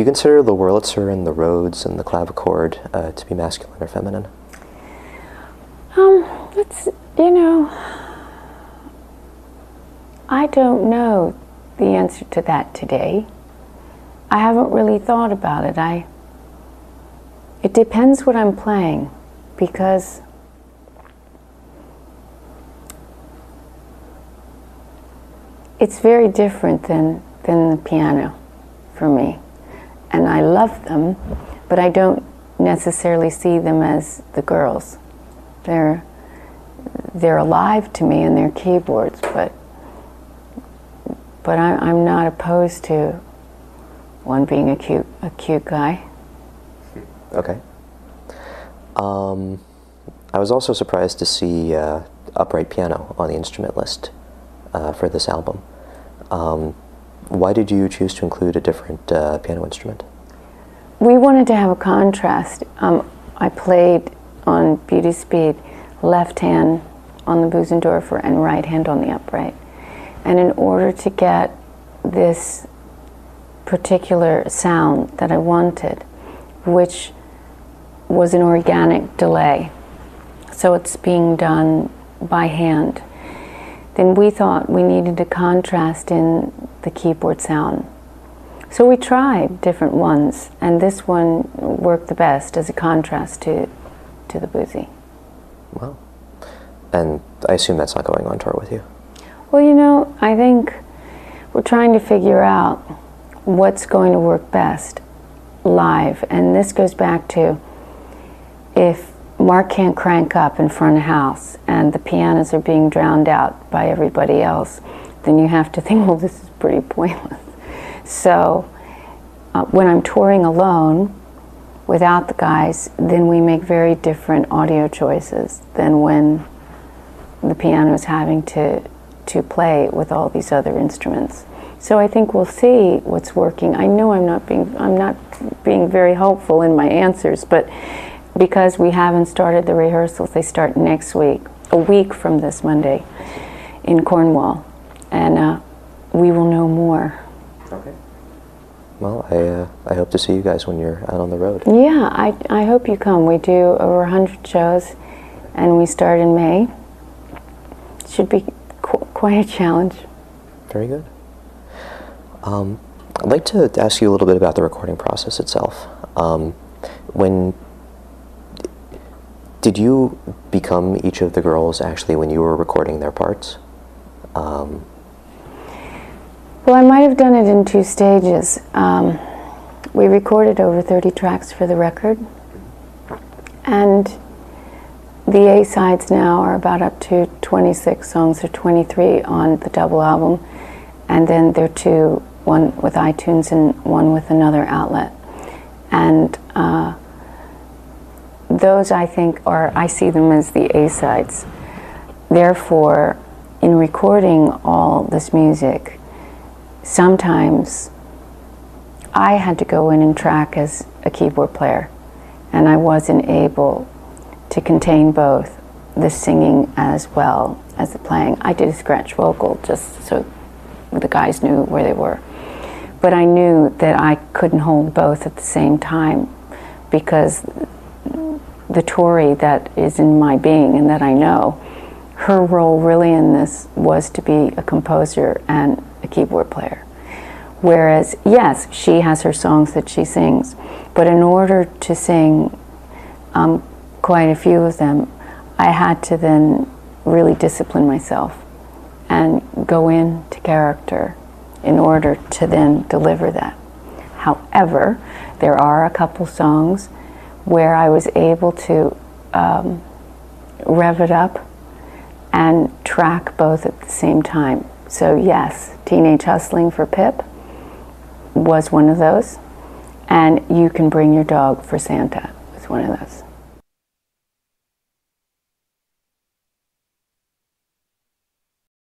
you consider the Wurlitzer and the Rhodes and the clavichord to be masculine or feminine? It's, you know, I don't know the answer to that today. I haven't really thought about it. It depends what I'm playing, because it's very different than the piano for me. And I love them, but I don't necessarily see them as the girls. They're alive to me in their keyboards, but I'm not opposed to one being a cute guy. Okay. I was also surprised to see upright piano on the instrument list for this album. Why did you choose to include a different piano instrument? We wanted to have a contrast. I played on Beauty Speed left hand on the Bösendorfer and right hand on the upright. And in order to get this particular sound that I wanted, which was an organic delay, so it's being done by hand, then we thought we needed a contrast in the keyboard sound. So we tried different ones, and this one worked the best as a contrast to the Boozy. Wow. And I assume that's not going on tour with you? Well, you know, I think we're trying to figure out what's going to work best live. And this goes back to, if Mark can't crank up in front of house and the pianos are being drowned out by everybody else, then you have to think, well, this is pretty pointless. So when I'm touring alone without the guys, then we make very different audio choices than when the piano is having to play with all these other instruments. So I think we'll see what's working. I know I'm not being very hopeful in my answers, but because we haven't started the rehearsals, they start next week, a week from this Monday in Cornwall, and we will know more. Okay. Well, I hope to see you guys when you're out on the road. Yeah, I hope you come. We do over 100 shows, and we start in May. Should be quite a challenge. Very good. I'd like to ask you a little bit about the recording process itself. Did you become each of the girls actually when you were recording their parts? Well, I might have done it in 2 stages. We recorded over 30 tracks for the record, and the A-sides now are about up to 26 songs, or 23 on the double album, and then there are 2, one with iTunes and one with another outlet. And those, I think, I see them as the A-sides. Therefore, in recording all this music, sometimes I had to go in and track as a keyboard player, and I wasn't able to contain both the singing as well as the playing. I did a scratch vocal just so the guys knew where they were. But I knew that I couldn't hold both at the same time, because the Tori that is in my being and that I know, her role really in this was to be a composer and a keyboard player. Whereas, yes, she has her songs that she sings, but in order to sing quite a few of them, I had to then really discipline myself and go into character in order to then deliver that. However, there are a couple songs where I was able to rev it up and track both at the same time. So yes, Teenage Hustling for Pip was one of those, and You Can Bring Your Dog for Santa was one of those.